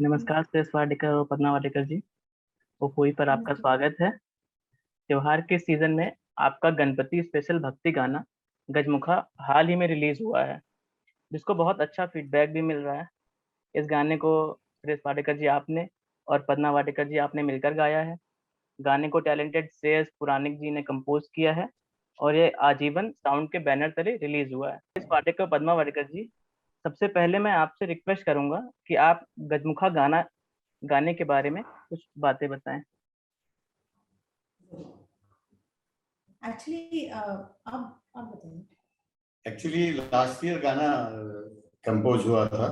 नमस्कार श्रेयस वाडेकर और पदमा वाडेकर जी। ओपोई पर आपका स्वागत है। त्योहार के सीजन में आपका गणपति स्पेशल भक्ति गाना गजमुखा हाल ही में रिलीज हुआ है, जिसको बहुत अच्छा फीडबैक भी मिल रहा है। इस गाने को श्रेयस वाडेकर जी आपने और पदमा वाडेकर जी आपने मिलकर गाया है। गाने को टैलेंटेड श्रेयस पुराणिक जी ने कंपोज किया है और ये आजीवन साउंड के बैनर तले रिलीज हुआ है। श्रेयस वाडेकर, पदमा वाडेकर जी, सबसे पहले मैं आपसे रिक्वेस्ट करूंगा कि आप गजमुखा गाना गाने के बारे में कुछ बातें बताएं। एक्चुअली आप बताइए। एक्चुअली लास्ट ईयर गाना कंपोज हुआ था,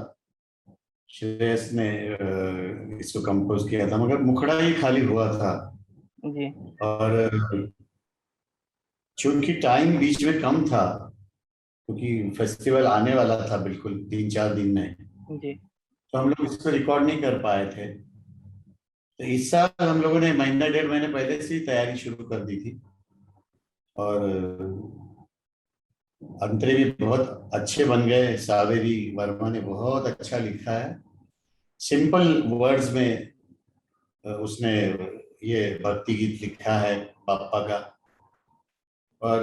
श्रेयस ने इसको कंपोज किया था, मगर मुखड़ा ही खाली हुआ था जी। और चूंकि टाइम बीच में कम था, क्योंकि फेस्टिवल आने वाला था बिल्कुल 3-4 दिन में, जी। तो हम लोग इसको रिकॉर्ड नहीं कर पाए थे। तो इस साल हम लोगों ने महीना 1.5 महीने पहले से ही तैयारी शुरू कर दी थी और अंतरे भी बहुत अच्छे बन गए। सावेरी वर्मा ने बहुत अच्छा लिखा है, सिंपल वर्ड्स में उसने ये भक्ति गीत लिखा है पापा का, और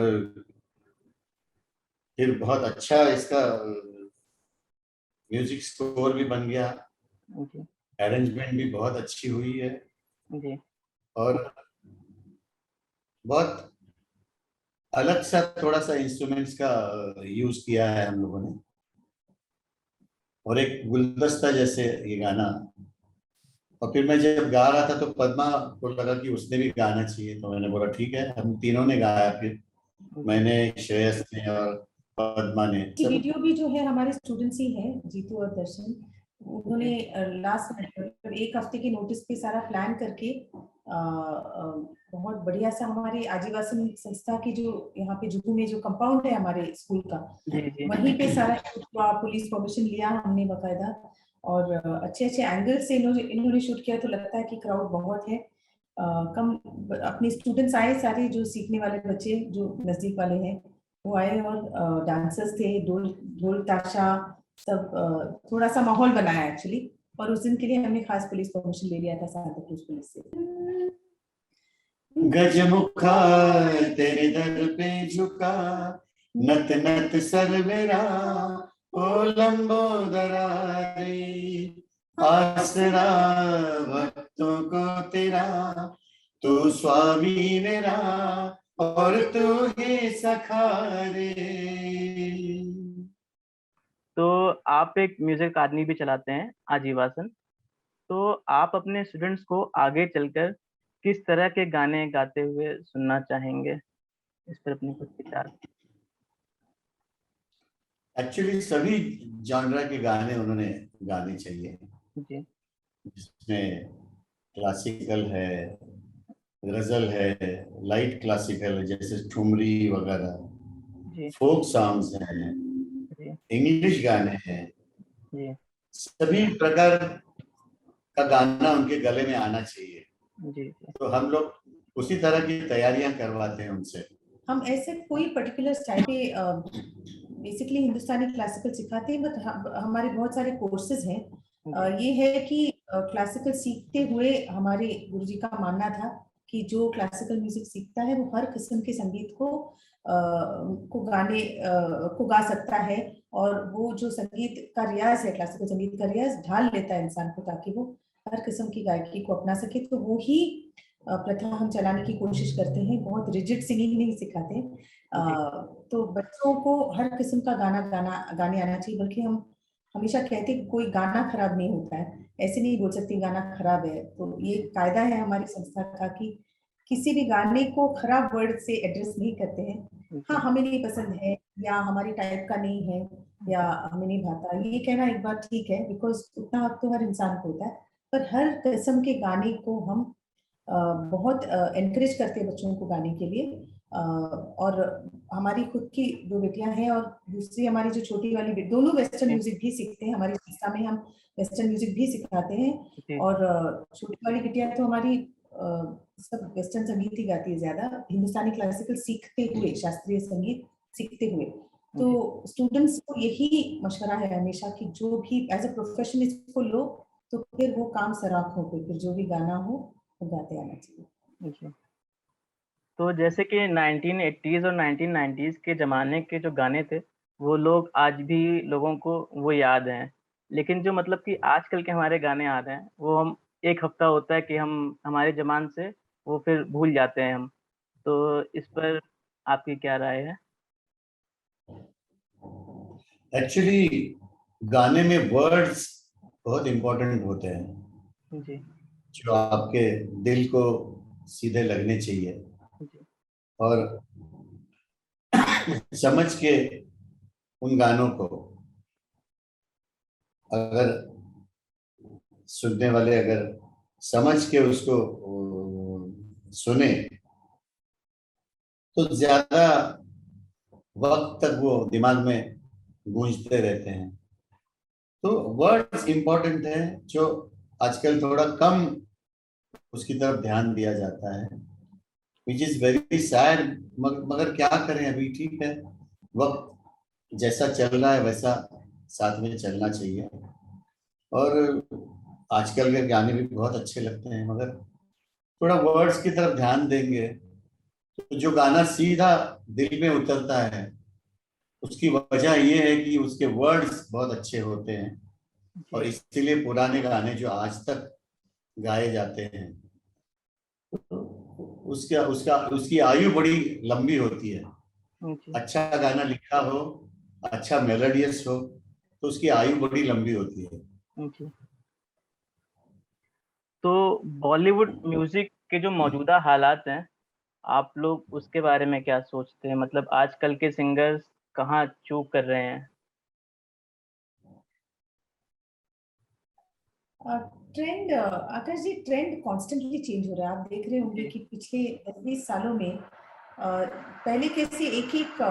फिर बहुत अच्छा इसका म्यूजिक स्कोर भी बन गया, अरेंजमेंट भी बहुत अच्छी हुई है जी। और बहुत अलग सा थोड़ा सा इंस्ट्रूमेंट्स का यूज किया है हम लोगों ने, और एक गुलदस्ता जैसे ये गाना। और फिर मैं जब गा रहा था तो पद्मा को लगा कि उसने भी गाना चाहिए, तो मैंने बोला ठीक है, हम तीनों ने गाया। फिर मैंने, श्रेयस ने और पद्मा ने। वीडियो भी जो है हमारे स्टूडेंट्स ही हैं, जीतू और दर्शन। उन्होंने लास्ट एक हफ्ते के नोटिस पे सारा प्लान करके बहुत बढ़िया सा हमारे आजीवासन संस्था की जो यहाँ पे जुहू में जो कंपाउंड है हमारे स्कूल का, वहीं पे सारा पुलिस परमिशन लिया हमने बाकायदा, और अच्छे अच्छे एंगल से इन्होंने शूट किया। तो लगता है कि क्राउड बहुत है। कम अपने स्टूडेंट्स आए सारे, जो सीखने वाले बच्चे जो नजदीक वाले हैं वो आए, और डांसर्स थे, ढोल ताशा सब, थोड़ा सा माहौल बनाया एक्चुअली। और उस दिन के लिए हमने खास पुलिस परमिशन ले लिया था सांता क्रूज पुलिस से। गजमुखा तेरे दर पे झुका, नत नत सर मेरा, ओ लंबोदरा रे, आसरा भक्तों को तेरा, तू स्वामी मेरा और तू ही सखा रे। तो आप एक म्यूजिक अकादमी भी चलाते हैं, आजीवासन। तो आप अपने स्टूडेंट्स को आगे चलकर किस तरह के गाने गाते हुए सुनना चाहेंगे? इस पर अपने कुछ विचार। एक्चुअली सभी जॉनरा के गाने उन्होंने गाने चाहिए, जी। जिसमें क्लासिकल है, गजल है, लाइट क्लासिकल है जैसे ठुमरी वगैरह, फोक सॉन्ग्स हैं, इंग्लिश गाने हैं, सभी प्रकार का गाना उनके गले में आना चाहिए। जी। तो हम लोग उसी तरह की तैयारियां करवाते हैं उनसे। हम ऐसे कोई पर्टिकुलर स्टाइल पे बेसिकली हिंदुस्तानी क्लासिकल सिखाते हैं, बट हमारे बहुत सारे कोर्सेज हैं। ये है कि क्लासिकल सीखते हुए हमारे गुरुजी का मानना था कि जो क्लासिकल म्यूजिक सीखता है वो हर किस्म के संगीत को गा सकता है, और वो जो संगीत का रियाज है, क्लासिकल संगीत का रियाज ढाल लेता है इंसान को, ताकि वो हर किस्म की गायकी को अपना सके। तो वो ही प्रथा हम चलाने की कोशिश करते हैं। बहुत रिजिड सिंगिंग नहीं सिखाते। तो बच्चों को हर किस्म का गाने आना चाहिए, बल्कि हम हमेशा कहते हैं कि कोई गाना खराब नहीं होता है, ऐसे नहीं बोल सकते गाना खराब है। तो ये कायदा है हमारी संस्था का कि किसी भी गाने को खराब वर्ड से एड्रेस नहीं करते हैं। हाँ, हमें नहीं पसंद है या हमारी टाइप का नहीं है या हमें नहीं भाता, ये कहना एक बार ठीक है, बिकॉज उतना हक तो हर इंसान को होता है। पर हर किस्म के गाने को हम बहुत एनकरेज करते हैं बच्चों को गाने के लिए। और हमारी खुद की 2 बेटियां हैं और दूसरी हमारी जो छोटी वाली, दोनों वेस्टर्न म्यूजिक भी सीखते हैं। हमारी संस्था में हम वेस्टर्न म्यूजिक भी सिखाते हैं, और छोटी वाली बिटिया तो हमारी सब वेस्टर्न संगीत ही गाती है ज्यादा, हिंदुस्तानी क्लासिकल सीखते हुए, शास्त्रीय संगीत सीखते हुए। तो स्टूडेंट्स को यही मशवरा है हमेशा कि जो भी एज अ प्रोफेशन इसको लो, तो फिर वो काम सराखों पे, फिर जो भी गाना हो वो गाते आना चाहिए। जी। तो जैसे कि 1980s और 1990s के ज़माने के जो गाने थे, वो लोग आज भी लोगों को वो याद हैं। लेकिन जो मतलब कि आजकल के हमारे गाने आ रहे हैं, वो हम 1 हफ्ता होता है कि हम हमारे ज़बान से वो फिर भूल जाते हैं हम। तो इस पर आपकी क्या राय है? एक्चुअली गाने में वर्ड्स बहुत इंपॉर्टेंट होते हैं, जी, जो आपके दिल को सीधे लगने चाहिए जी, और समझ के उन गानों को अगर सुनने वाले अगर समझ के उसको सुने तो ज्यादा वक्त तक वो दिमाग में गूंजते रहते हैं। तो वर्ड्स इंपॉर्टेंट है, जो आजकल थोड़ा कम उसकी तरफ ध्यान दिया जाता है, विच इज वेरी सैड। मगर क्या करें, अभी ठीक है, वक्त जैसा चल रहा है वैसा साथ में चलना चाहिए। और आजकल के गाने भी बहुत अच्छे लगते हैं, मगर थोड़ा वर्ड्स की तरफ ध्यान देंगे तो जो गाना सीधा दिल में उतरता है, उसकी वजह ये है कि उसके वर्ड्स बहुत अच्छे होते हैं। और जी, इसीलिए पुराने गाने जो आज तक गाए जाते हैं, तो उसका उसका उसकी आयु बड़ी लंबी होती है। जी, अच्छा गाना लिखा हो, अच्छा मेलोडियस हो, तो उसकी आयु बड़ी लंबी होती है। जी। तो बॉलीवुड म्यूज़िक के जो मौजूदा हालात हैं, आप लोग उसके बारे में क्या सोचते हैं? मतलब आजकल के सिंगर्स कहाँ चूक कर रहे हैं? ट्रेंड, आकाश जी, ट्रेंड कॉन्स्टेंटली चेंज हो रहा है। आप देख रहे होंगे जी, कि पिछले 10-20 सालों में पहले कैसे एक एक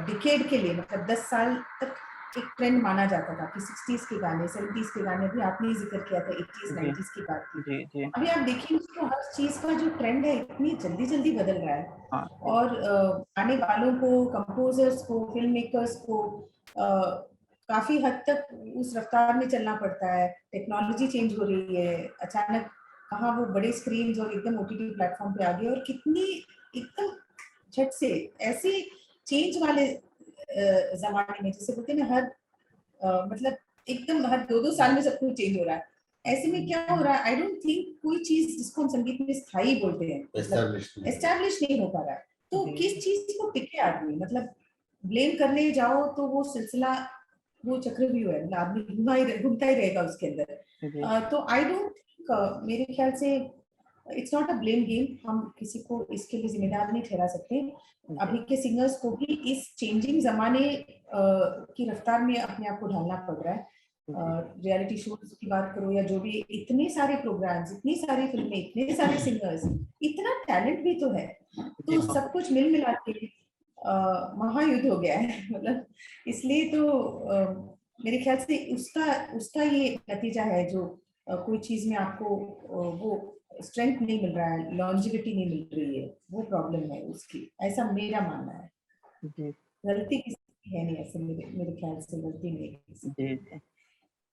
डिकेड के लिए, मतलब 10 साल तक एक ट्रेंड माना जाता था कि 60s के गाने, 70s के गाने, अभी आपने जिक्र किया था 80s जी, 90s की बात की। जी, जी। अभी आप देखिए तो हर चीज का जो ट्रेंड है इतनी जल्दी जल्दी बदल रहा है। हाँ, जी, और गाने वालों को, कंपोजर्स को, फिल्म मेकर्स को काफी हद तक उस रफ्तार में चलना पड़ता है। टेक्नोलॉजी चेंज हो रही है अचानक, कहाँ वो बड़े स्क्रीन और एकदम ओटीटी प्लेटफॉर्म पे आ गए, और कितनी एकदम झट से ऐसे चेंज वाले जमाने में, जैसे बोलते हैं ना, हर मतलब एकदम हर 2-2 साल में सब कुछ चेंज हो रहा है। ऐसे में क्या हो रहा है, आई डोंट थिंक कोई चीज जिसको हम संगीत में स्थायी बोलते हैं, मतलब एस्टेब्लिश नहीं। एस्टैब्लिश नहीं हो पा रहा है। तो जी, किस चीज को टिके आदमी, मतलब ब्लेम करने जाओ तो वो सिलसिला, वो चक्रव्यूह है, मतलब आदमी घूमता ही रहेगा उसके अंदर। जी, तो आई डोंट थिंक, मेरे ख्याल से it's not a blame game. हम किसी को इसके लिए जिम्मेदार नहीं ठहरा सकते। जी, अभी के सिंगर्स को भी इस चेंजिंग जमाने की रफ्तार में अपने आप को ढालना पड़ रहा है। जी, रियलिटी शोज की बात करो या जो भी, इतने सारे प्रोग्राम्स, इतनी सारी फिल्में, इतने सारे सिंगर्स, इतना टैलेंट भी तो है। जी, तो सब कुछ मिल मिला के महायुद्ध हो गया है मतलब। इसलिए तो मेरे ख्याल से उसका उसका ये नतीजा है, जो कोई चीज में आपको वो स्ट्रेंथ नहीं मिल रहा है, लॉन्जिविटी नहीं मिल रही है, वो प्रॉब्लम है उसकी, ऐसा मेरा मानना है। जी, गलती किसी की है नहीं, ऐसे मेरे मेरे ख्याल से गलती नहीं है किसी की। जी, जी।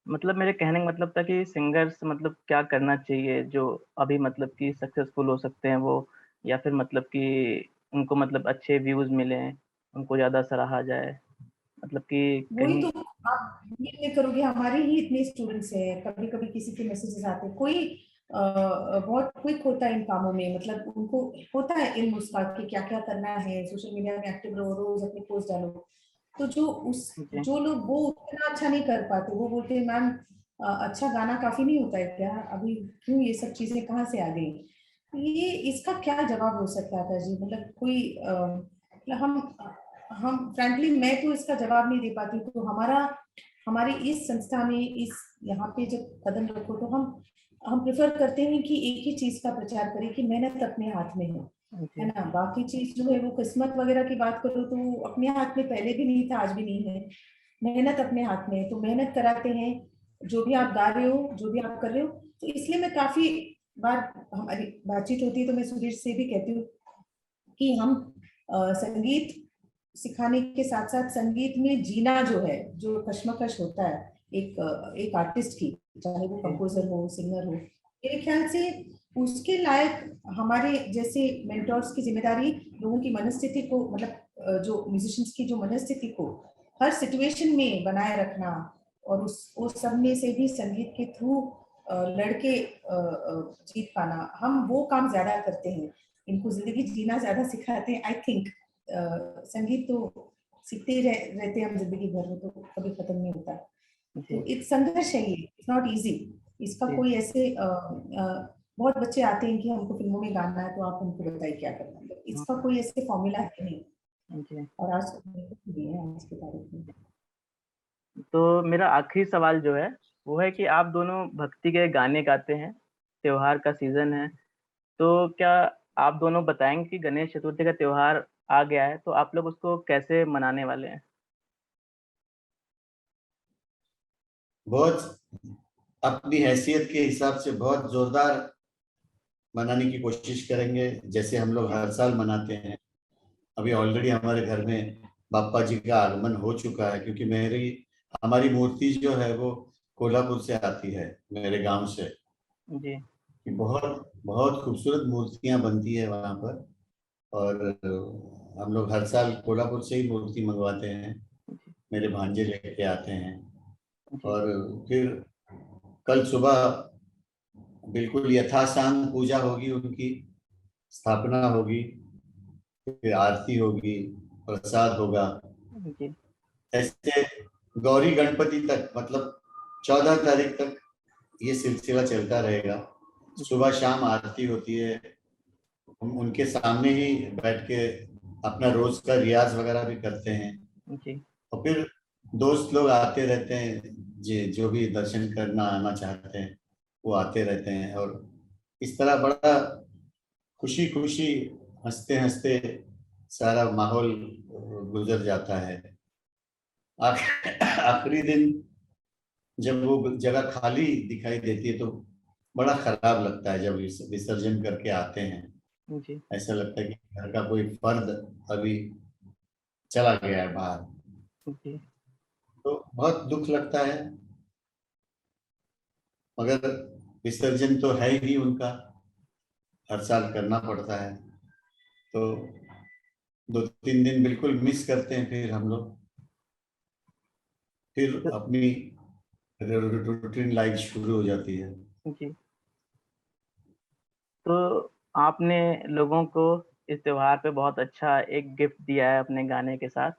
मतलब मेरे कहने का मतलब था कि सिंगर्स मतलब क्या करना चाहिए जो अभी मतलब कि सक्सेसफुल हो सकते हैं वो, या फिर मतलब कि उनको मतलब अच्छे व्यूज़ मिलें, उनको ज़्यादा सराहा जाए। मतलब कि वही कहीं तो, आप ये करोगे, हमारे ही इतने स्टूडेंट्स हैं, कभी कभी किसी के मैसेजेस आते हैं, कोई बहुत क्विक होता है इन कामों में, मतलब उनको होता है इल्म उसका कि क्या क्या करना है, सोशल मीडिया में एक्टिव रहो, रोज अपनी पोस्ट डालो। तो जी, जो लोग वो उतना अच्छा नहीं कर पाते, वो बोलते हैं मैम अच्छा गाना काफी नहीं होता है क्या, अभी क्यों ये सब चीजें कहाँ से आ गई। ये इसका क्या जवाब हो सकता है आकाश जी, मतलब कोई मतलब हम फ्रैंकली, मैं तो इसका जवाब नहीं दे पाती। तो हमारी इस संस्था में, इस यहाँ पे जब कदम रखो, तो हम प्रेफर करते हैं कि एक ही चीज का प्रचार करें कि मेहनत अपने हाथ में है जी, ना। बाकी चीज जो है वो किस्मत वगैरह की बात करो तो वो अपने हाथ में पहले भी नहीं था, आज भी नहीं है। मेहनत अपने हाथ में है, तो मेहनत कराते हैं। जो भी आप गा रहे हो, जो भी आप कर रहे हो, तो इसलिए मैं काफी बार, हमारी बातचीत होती है तो मैं सुधीर से भी कहती हूँ कि हम संगीत सिखाने के साथ साथ संगीत में जीना जो है, जो कश्मकश होता है एक एक आर्टिस्ट की, चाहे वो कंपोजर हो, सिंगर हो। मेरे ख्याल से उसके लायक हमारे जैसे मेंटर्स की जिम्मेदारी लोगों की मनस्थिति को, मतलब जो म्यूजिशियंस की जो मनस्थिति को हर सिचुएशन में बनाए रखना, और उस सब में से भी संगीत के थ्रू लड़के जीत पाना, हम वो काम ज्यादा करते हैं। इनको जिंदगी जीना ज्यादा सिखाते हैं। आई थिंक संगीत तो सीखते ही रहते हैं हम जिंदगी भर में, तो कभी खत्म नहीं होता। तो एक संघर्ष है ये, इट्स नॉट इजी। इसका कोई ऐसे बहुत बच्चे आते हैं कि हमको फिल्मों में गाना है, तो आप हमको बताइए क्या करना है। तो इसका कोई ऐसे फॉर्मूला है नहीं। और आज भी है आज की तारीख में। तो मेरा आखिरी सवाल जो है वो है कि आप दोनों भक्ति के गाने गाते हैं, त्योहार का सीजन है, तो क्या आप दोनों बताएंगे कि गणेश चतुर्थी का त्योहार आ गया है, तो आप लोग उसको कैसे मनाने वाले हैं? बहुत अपनी हैसियत के हिसाब से बहुत जोरदार मनाने की कोशिश करेंगे, जैसे हम लोग हर साल मनाते हैं। अभी ऑलरेडी हमारे घर में बाप्पा जी का आगमन हो चुका है, क्योंकि हमारी मूर्ति जो है वो कोल्हापुर से आती है, मेरे गांव से। जी बहुत बहुत खूबसूरत मूर्तियां बनती है वहां पर, और हम लोग हर साल कोल्हापुर से ही मूर्ति मंगवाते हैं। मेरे भांजे लेके आते हैं, और फिर कल सुबह बिल्कुल यथासांग पूजा होगी, उनकी स्थापना होगी, फिर आरती होगी, प्रसाद होगा। जी ऐसे गौरी गणपति तक, मतलब 14 तारीख तक ये सिलसिला चलता रहेगा। सुबह शाम आरती होती है, हम उनके सामने ही बैठ के अपना रोज का रियाज वगैरह भी करते हैं। जी और फिर दोस्त लोग आते रहते हैं, जो भी दर्शन करना आना चाहते हैं वो आते रहते हैं, और इस तरह बड़ा खुशी खुशी, हंसते हंसते सारा माहौल गुजर जाता है। आखिरी दिन जब वो जगह खाली दिखाई देती है तो बड़ा खराब लगता है। जब विसर्जन करके आते हैं, जी ऐसा लगता है कि घर का कोई फर्द अभी चला गया है बाहर, जी तो बहुत दुख लगता है। मगर विसर्जन तो है ही उनका, हर साल करना पड़ता है, तो 2-3 दिन बिल्कुल मिस करते हैं। फिर हम लोग फिर तो अपनी रूटीन लाइफ शुरू हो जाती है। जी तो आपने लोगों को इस त्योहार पे बहुत अच्छा एक गिफ्ट दिया है अपने गाने के साथ।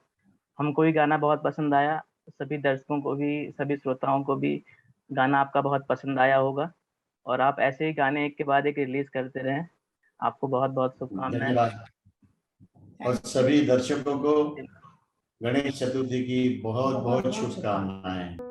हमको भी गाना बहुत पसंद आया, सभी दर्शकों को भी, सभी श्रोताओं को भी गाना आपका बहुत पसंद आया होगा, और आप ऐसे ही गाने एक के बाद एक रिलीज करते रहें। आपको बहुत बहुत शुभकामनाएं। धन्यवाद। और सभी दर्शकों को गणेश चतुर्थी की बहुत बहुत शुभकामनाएं।